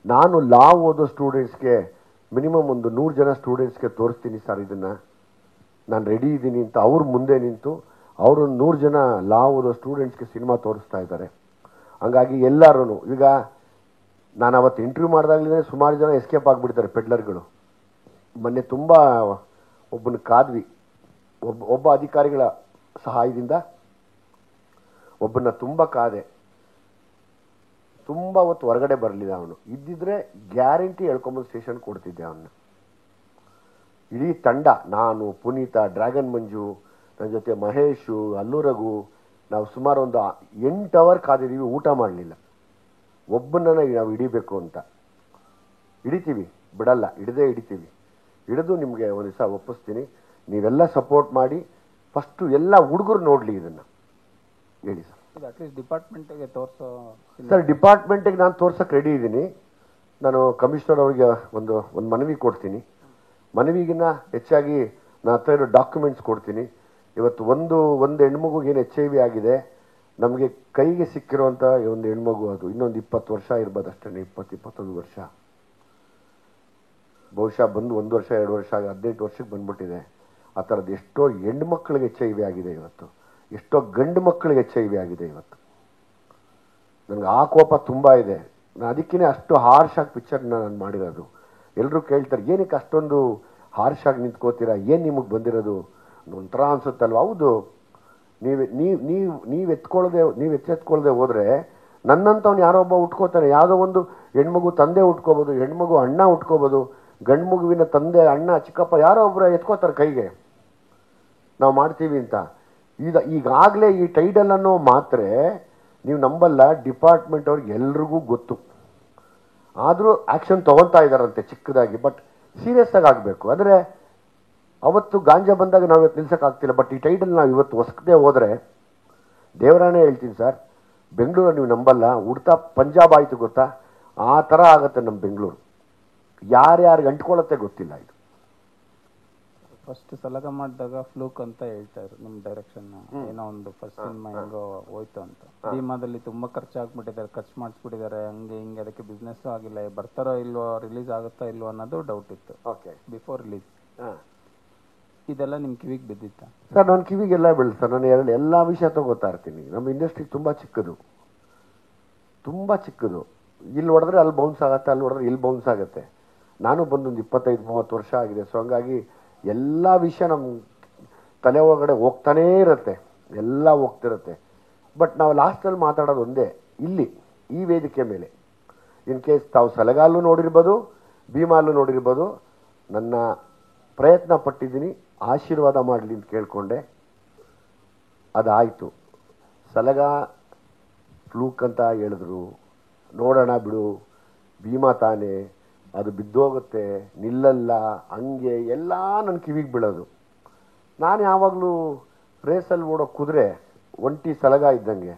ನಾನು ಲಾ ಓದೋ ಸ್ಟೂಡೆಂಟ್ಸ್ಗೆ ಮಿನಿಮಮ್ ಒಂದು 100 ಜನ ಸ್ಟೂಡೆಂಟ್ಸ್ಗೆ ತೋರಿಸ್ತೀನಿ ಸರ್ ಇದನ್ನು, ನಾನು ರೆಡಿ ಇದ್ದೀನಿ ಅಂತ ಅವ್ರ ಮುಂದೆ ನಿಂತು ಅವರು 100 ಜನ ಲಾ ಓದೋ ಸ್ಟೂಡೆಂಟ್ಸ್ಗೆ ಸಿನಿಮಾ ತೋರಿಸ್ತಾ ಇದ್ದಾರೆ. ಹಂಗಾಗಿ ಎಲ್ಲರೂ ಈಗ ನಾನು ಅವತ್ತು ಇಂಟರ್ವ್ಯೂ ಮಾಡಿದಾಗಲೇ ಸುಮಾರು ಜನ ಎಸ್ಕೇಪ್ ಆಗಿಬಿಡ್ತಾರೆ ಪೆಡ್ಲರ್ಗಳು. ಮೊನ್ನೆ ತುಂಬ ಒಬ್ಬನ ಕಾದ್ವಿ, ಒಬ್ಬ ಅಧಿಕಾರಿಗಳ ಸಹಾಯದಿಂದ ಒಬ್ಬನ ತುಂಬ ಕಾದೆ, ತುಂಬ ಹೊತ್ತು ಹೊರಗಡೆ ಬರಲಿಲ್ಲ ಅವನು. ಇದ್ದಿದ್ರೆ ಗ್ಯಾರಂಟಿ ಹೇಳ್ಕೊಂಬಂದು ಸ್ಟೇಷನ್ ಕೊಡ್ತಿದ್ದೆ ಅವನ್ನ. ಇಡೀ ತಂಡ, ನಾನು, ಪುನೀತ, ಡ್ರ್ಯಾಗನ್ ಮಂಜು, ನನ್ನ ಜೊತೆ ಮಹೇಶು, ಅಲ್ಲು ರಘು, ನಾವು ಸುಮಾರು ಒಂದು 8 ಅವರ್ ಕಾದಿದ್ದೀವಿ, ಊಟ ಮಾಡಲಿಲ್ಲ. ಒಬ್ಬನನ್ನ ನಾವು ಹಿಡಿಬೇಕು ಅಂತ ಹಿಡಿತೀವಿ, ಬಿಡಲ್ಲ, ಹಿಡಿತೀವಿ. ಹಿಡಿದು ನಿಮಗೆ ಒಂದು ದಿವಸ ಒಪ್ಪಿಸ್ತೀನಿ, ನೀವೆಲ್ಲ ಸಪೋರ್ಟ್ ಮಾಡಿ. ಫಸ್ಟು ಎಲ್ಲ ಹುಡುಗರು ನೋಡಲಿ ಇದನ್ನು. ಹೇಳಿ ಸರ್. ಅಟ್ಲೀಸ್ಟ್ ಡಿಪಾರ್ಟ್ಮೆಂಟಿಗೆ ತೋರಿಸೋ ಸರ್, ಡಿಪಾರ್ಟ್ಮೆಂಟಿಗೆ ನಾನು ತೋರ್ಸೋಕ್ಕೆ ರೆಡಿ ಇದ್ದೀನಿ. ನಾನು ಕಮಿಷನರ್ ಅವರಿಗೆ ಒಂದು ಮನವಿ ಕೊಡ್ತೀನಿ. ಮನವಿಗಿನ್ನ ಹೆಚ್ಚಾಗಿ ನಾನು ಹತ್ರ ಇರೋ ಡಾಕ್ಯುಮೆಂಟ್ಸ್ ಕೊಡ್ತೀನಿ. ಇವತ್ತು ಒಂದು ಹೆಣ್ಮಗುಗೆ ಏನು HIV ಆಗಿದೆ, ನಮಗೆ ಕೈಗೆ ಸಿಕ್ಕಿರೋಂಥ ಒಂದು ಹೆಣ್ಮಗು, ಅದು ಇನ್ನೊಂದು 20 ವರ್ಷ ಇರ್ಬೋದು ಅಷ್ಟೇ, 20-21 ವರ್ಷ. ಬಹುಶಃ ಬಂದು 1 ವರ್ಷ 2 ವರ್ಷ 18 ವರ್ಷಕ್ಕೆ ಬಂದ್ಬಿಟ್ಟಿದೆ. ಆ ಥರದ್ದು ಎಷ್ಟೋ ಹೆಣ್ಮಕ್ಳಿಗೆ HIV ಆಗಿದೆ ಇವತ್ತು, ಎಷ್ಟೋ ಗಂಡು ಮಕ್ಕಳಿಗೆ HIV ಆಗಿದೆ ಇವತ್ತು. ನನಗೆ ಆ ಕೋಪ ತುಂಬ ಇದೆ. ನಾನು ಅದಕ್ಕೇ ಅಷ್ಟು ಹಾರ್ಶಾಗಿ ಪಿಕ್ಚರ್ನ ನಾನು ಮಾಡಿರೋದು. ಎಲ್ಲರೂ ಕೇಳ್ತಾರೆ, ಏನಕ್ಕೆ ಅಷ್ಟೊಂದು ಹಾರ್ಶಾಗಿ ನಿಂತ್ಕೋತೀರಾ, ಏನು ನಿಮಗೆ ಬಂದಿರೋದು ಒಂಥರ ಅನ್ಸುತ್ತಲ್ವ. ಹೌದು, ನೀವು ಎಚ್ಚೆತ್ಕೊಳ್ಳದೆ ಹೋದರೆ ನನ್ನಂಥವ್ನು ಯಾರೋ ಒಬ್ಬ ಉಟ್ಕೋತಾನೆ. ಯಾವುದೋ ಒಂದು ಹೆಣ್ಮಗು ತಂದೆ ಉಟ್ಕೋಬೋದು, ಹೆಣ್ಮಗು ಅಣ್ಣ ಉಟ್ಕೋಬೋದು, ಗಂಡು ಮಗುವಿನ ತಂದೆ, ಅಣ್ಣ, ಚಿಕ್ಕಪ್ಪ ಯಾರೋ ಒಬ್ಬರು ಎತ್ಕೋತಾರೆ ಕೈಗೆ, ನಾವು ಮಾಡ್ತೀವಿ ಅಂತ. ಈಗಾಗಲೇ ಈ ಟೈಡಲ್ ಅನ್ನೋ ಮಾತ್ರ ನೀವು ನಂಬಲ್ಲ, ಡಿಪಾರ್ಟ್ಮೆಂಟ್ ಅವ್ರಿಗೆ ಎಲ್ರಿಗೂ ಗೊತ್ತು. ಆದರೂ ಆ್ಯಕ್ಷನ್ ತೊಗೊತಾ ಇದ್ದಾರಂತೆ ಚಿಕ್ಕದಾಗಿ, ಬಟ್ ಸೀರಿಯಸ್ ಆಗಿ ಆಗಬೇಕು. ಅಂದರೆ ಅವತ್ತು ಗಾಂಜಾ ಬಂದಾಗ ನಾವು ಇವತ್ತು ನಿಲ್ಸೋಕ್ಕಾಗ್ತಿಲ್ಲ, ಬಟ್ ಈ ಟೈಡಲ್ ನಾವು ಇವತ್ತು ಹೊಸಕದೇ ಹೋದರೆ, ದೇವರಾನೇ ಹೇಳ್ತೀನಿ ಸರ್, ಬೆಂಗಳೂರು ನೀವು ನಂಬಲ್ಲ, ಉಡ್ತಾ ಪಂಜಾಬ್ ಆಯಿತು ಗೊತ್ತಾ, ಆ ಥರ ಆಗುತ್ತೆ ನಮ್ಮ ಬೆಂಗಳೂರು. ಯಾರ್ಯಾರಿಗೆ ಅಂಟ್ಕೊಳ್ಳುತ್ತೆ ಗೊತ್ತಿಲ್ಲ. ಇದು ಫಸ್ಟ್ ಸಲಗ ಮಾಡಿದಾಗ ಫ್ಲೂಕ್ ಅಂತ ಹೇಳ್ತಾರೆ ನಿಮ್ಮ ಡೈರೆಕ್ಷನ್, ಏನೋ ಒಂದು ಫಸ್ಟ್ ಸಿನಿಮಾ ಹೆಂಗೋ ಹೋಯ್ತು ಅಂತ. ಭೀಮಾದಲ್ಲಿ ತುಂಬ ಖರ್ಚಾಗ್ಬಿಟ್ಟಿದ್ದಾರೆ, ಖರ್ಚು ಮಾಡಿಸ್ಬಿಟ್ಟಿದ್ದಾರೆ, ಹಂಗೆ ಹಿಂಗೆ, ಅದಕ್ಕೆ ಬಿಸ್ನೆಸ್ಸು ಆಗಿಲ್ಲ, ಬರ್ತಾರೋ ಇಲ್ವೋ, ರಿಲೀಸ್ ಆಗುತ್ತಾ ಇಲ್ವೋ ಅನ್ನೋದು ಡೌಟ್ ಇತ್ತು. ಓಕೆ, ಬಿಫೋರ್ ರಿಲೀಸ್ ಇದೆಲ್ಲ ನಿಮ್ಮ ಕಿವಿಗೆ ಬಿದ್ದಿತ್ತ? ಸರ್, ನನ್ನ ಕಿವಿಗೆಲ್ಲ ಬೀಳುತ್ತೆ ಸರ್. ನಾನು ಎಲ್ಲ ವಿಷಯ ತಗೋತಾ ಇರ್ತೀನಿ. ನಮ್ಮ ಇಂಡಸ್ಟ್ರಿ ತುಂಬ ಚಿಕ್ಕದು, ತುಂಬ ಚಿಕ್ಕದು. ಇಲ್ಲಿ ಹೊಡೆದ್ರೆ ಅಲ್ಲಿ ಬೌನ್ಸ್ ಆಗುತ್ತೆ, ಅಲ್ಲಿ ಹೊಡೆದ್ರೆ ಇಲ್ಲಿ ಬೌನ್ಸ್ ಆಗುತ್ತೆ. ನಾನು ಬಂದೊಂದು 25-30 ವರ್ಷ ಆಗಿದೆ. ಸೊ ಹಂಗಾಗಿ ಎಲ್ಲ ವಿಷಯ ನಮ್ಮ ತಲೆ ಒಳಗಡೆ ಹೋಗ್ತಾನೇ ಇರುತ್ತೆ, ಎಲ್ಲ ಹೋಗ್ತಿರುತ್ತೆ. ಬಟ್ ನಾವು ಲಾಸ್ಟಲ್ಲಿ ಮಾತಾಡೋದು ಒಂದೇ, ಇಲ್ಲಿ ಈ ವೇದಿಕೆ ಮೇಲೆ. ಇನ್ ಕೇಸ್ ತಾವು ಸಲಗಾಲು ನೋಡಿರ್ಬೋದು, ಭೀಮಾಲು ನೋಡಿರ್ಬೋದು, ನನ್ನ ಪ್ರಯತ್ನ ಪಟ್ಟಿದ್ದೀನಿ, ಆಶೀರ್ವಾದ ಮಾಡಲಿ ಅಂತ ಕೇಳಿಕೊಂಡೆ. ಅದಾಯಿತು. ಸಲಗ ಫ್ಲೂಕ್ ಅಂತ ಹೇಳಿದ್ರು, ನೋಡೋಣ ಬಿಡು, ಭೀಮಾ ತಾನೇ, ಅದು ಬಿದ್ದೋಗುತ್ತೆ, ನಿಲ್ಲಲ್ಲ, ಹಂಗೆ ಎಲ್ಲ ನನ್ನ ಕಿವಿಗೆ ಬೀಳೋದು. ನಾನು ಯಾವಾಗಲೂ ರೇಸಲ್ಲಿ ಓಡೋ ಕುದುರೆ ಒಂಟಿ ಸಲಗ ಇದ್ದಂಗೆ,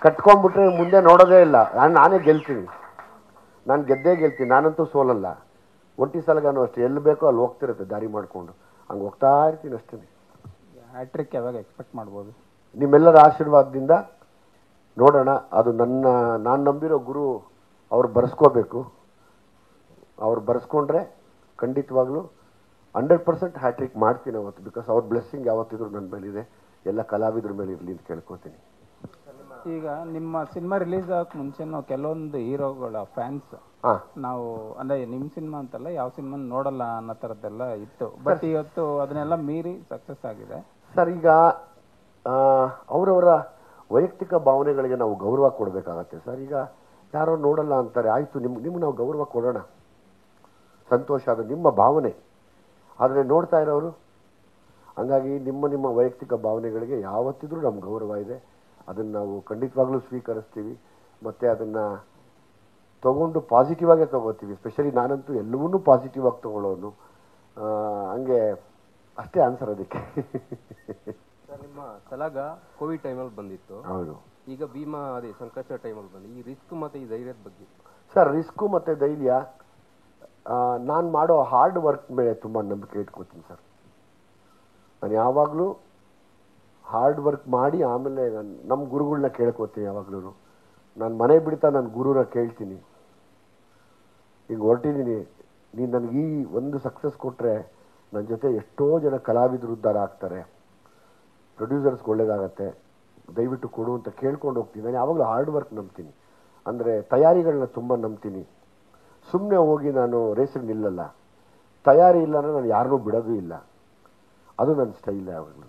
ಕಟ್ಕೊಂಡ್ಬಿಟ್ರೆ ಮುಂದೆ ನೋಡೋದೇ ಇಲ್ಲ. ನಾನೇ ಗೆಲ್ತೀನಿ, ನಾನು ಗೆಲ್ತೀನಿ, ನಾನಂತೂ ಸೋಲಲ್ಲ. ಒಂಟಿ ಸಲಗನೂ ಅಷ್ಟೇ, ಎಲ್ಲಿ ಬೇಕೋ ಅಲ್ಲಿ ಹೋಗ್ತಿರುತ್ತೆ ದಾರಿ ಮಾಡಿಕೊಂಡು, ಹಂಗೆ ಹೋಗ್ತಾ ಇರ್ತೀನಿ ಅಷ್ಟೇ. ಹ್ಯಾಟ್ರಿಕ್ ಯಾವಾಗ ಎಕ್ಸ್ಪೆಕ್ಟ್ ಮಾಡ್ಬೋದು? ನಿಮ್ಮೆಲ್ಲರ ಆಶೀರ್ವಾದದಿಂದ ನೋಡೋಣ. ಅದು ನಾನು ನಂಬಿರೋ ಗುರು ಅವ್ರು ಬರೆಸ್ಕೋಬೇಕು. ಅವ್ರು ಬರೆಸ್ಕೊಂಡ್ರೆ ಖಂಡಿತವಾಗ್ಲೂ 100% ಹ್ಯಾಟ್ರಿಕ್ ಮಾಡ್ತೀನಿ ಅವತ್ತು. ಬಿಕಾಸ್ ಅವ್ರ ಬ್ಲೆಸ್ಸಿಂಗ್ ಯಾವತ್ತಿದ್ರು ನನ್ನ ಮೇಲಿದೆ, ಎಲ್ಲ ಕಲಾವಿದ್ರ ಮೇಲೆ ಇರಲಿ ಅಂತ ಕೇಳ್ಕೊತೀನಿ. ಈಗ ನಿಮ್ಮ ಸಿನಿಮಾ ರಿಲೀಸ್ ಆಗಕ್ಕೆ ಮುಂಚೆನೂ ಕೆಲವೊಂದು ಹೀರೋಗಳ ಫ್ಯಾನ್ಸ್ ನಾವು, ಅಂದರೆ ನಿಮ್ಮ ಸಿನಿಮಾ ಅಂತಲ್ಲ, ಯಾವ ಸಿನಿಮಾ ನೋಡಲ್ಲ ಅನ್ನೋ ಥರದ್ದೆಲ್ಲ ಇತ್ತು. ಬಟ್ ಇವತ್ತು ಅದನ್ನೆಲ್ಲ ಮೀರಿ ಸಕ್ಸಸ್ ಆಗಿದೆ ಸರ್. ಈಗ ಅವರವರ ವೈಯಕ್ತಿಕ ಭಾವನೆಗಳಿಗೆ ನಾವು ಗೌರವ ಕೊಡಬೇಕಾಗತ್ತೆ ಸರ್. ಈಗ ಯಾರೋ ನೋಡಲ್ಲ ಅಂತಾರೆ, ಆಯಿತು, ನಿಮ್ಗೆ ನಾವು ಗೌರವ ಕೊಡೋಣ, ಸಂತೋಷ, ಅದು ನಿಮ್ಮ ಭಾವನೆ. ಆದರೆ ನೋಡ್ತಾ ಇರೋರು, ಹಂಗಾಗಿ ನಿಮ್ಮ ವೈಯಕ್ತಿಕ ಭಾವನೆಗಳಿಗೆ ಯಾವತ್ತಿದ್ರೂ ನಮ್ಮ ಗೌರವ ಇದೆ. ಅದನ್ನು ನಾವು ಖಂಡಿತವಾಗ್ಲೂ ಸ್ವೀಕರಿಸ್ತೀವಿ, ಮತ್ತು ಅದನ್ನು ತೊಗೊಂಡು ಪಾಸಿಟಿವ್ ಆಗೇ ತೊಗೋತೀವಿ. ಸ್ಪೆಷಲಿ ನಾನಂತೂ ಎಲ್ಲವನ್ನೂ ಪಾಸಿಟಿವ್ ಆಗಿ ತೊಗೊಳ್ಳೋನು. ಹಂಗೆ ಅಷ್ಟೇ ಆನ್ಸರ್ ಅದಕ್ಕೆ. ಸರ್, ನಿಮ್ಮ ಸಲಗ ಕೋವಿಡ್ ಟೈಮಲ್ಲಿ ಬಂದಿತ್ತು. ಹೌದು. ಈಗ ಭೀಮಾ ಅದೇ ಸಂಕಷ್ಟ ಟೈಮಲ್ಲಿ ಬಂದು, ಈ ರಿಸ್ಕ್ ಮತ್ತು ಈ ಧೈರ್ಯದ ಬಗ್ಗೆ ಸರ್, ರಿಸ್ಕು ಮತ್ತು ಧೈರ್ಯ, ನಾನು ಮಾಡೋ ಹಾರ್ಡ್ ವರ್ಕ್ ಮೇಲೆ ತುಂಬ ನಂಬಿಕೆ ಇಟ್ಕೋತೀನಿ ಸರ್. ನಾನು ಯಾವಾಗಲೂ ಹಾರ್ಡ್ ವರ್ಕ್ ಮಾಡಿ ಆಮೇಲೆ ನಾನು ನಮ್ಮ ಗುರುಗಳನ್ನ ಕೇಳ್ಕೊತೀನಿ. ಯಾವಾಗಲೂ ನಾನು ಮನೆ ಬಿಡ್ತಾ ನನ್ನ ಗುರುನ ಕೇಳ್ತೀನಿ, ಈಗ ಹೊರಟಿದ್ದೀನಿ, ನೀನು ನನಗೆ ಈ ಒಂದು ಸಕ್ಸಸ್ ಕೊಟ್ಟರೆ ನನ್ನ ಜೊತೆ ಎಷ್ಟೋ ಜನ ಕಲಾವಿದರು ಉದ್ಧಾರ ಆಗ್ತಾರೆ, ಪ್ರೊಡ್ಯೂಸರ್ಸ್ಗೆ ಒಳ್ಳೇದಾಗತ್ತೆ, ದಯವಿಟ್ಟು ಕೊಡು ಅಂತ ಕೇಳ್ಕೊಂಡು ಹೋಗ್ತೀನಿ. ನಾನು ಯಾವಾಗಲೂ ಹಾರ್ಡ್ ವರ್ಕ್ ನಂಬ್ತೀನಿ, ಅಂದರೆ ತಯಾರಿಗಳನ್ನ ತುಂಬ ನಂಬ್ತೀನಿ. ಸುಮ್ಮನೆ ಹೋಗಿ ನಾನು ರೇಸಿಗೆ ನಿಲ್ಲಲ್ಲ. ತಯಾರಿ ಇಲ್ಲ ಅಂದರೆ ನಾನು ಯಾರನ್ನೂ ಬಿಡೋದು ಇಲ್ಲ. ಅದು ನನ್ನ ಸ್ಟೈಲ್ ಯಾವಾಗಲೂ.